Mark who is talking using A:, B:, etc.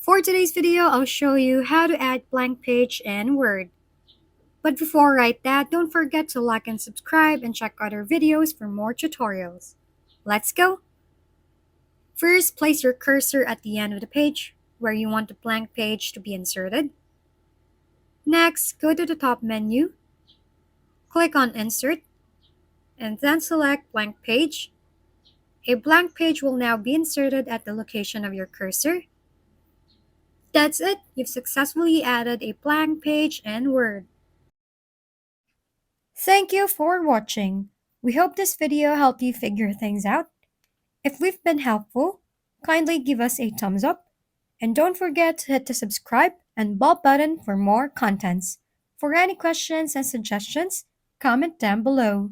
A: For today's video, I'll show you how to add blank page in Word. But before I write that, don't forget to like and subscribe and check other videos for more tutorials. Let's go! First, place your cursor at the end of the page where you want the blank page to be inserted. Next, go to the top menu, click on Insert, and then select Blank Page. A blank page will now be inserted at the location of your cursor. That's it! You've successfully added a blank page in Word. Thank you for watching. We hope this video helped you figure things out. If we've been helpful, kindly give us a thumbs up. And don't forget to hit the subscribe and bell button for more contents. For any questions and suggestions, comment down below.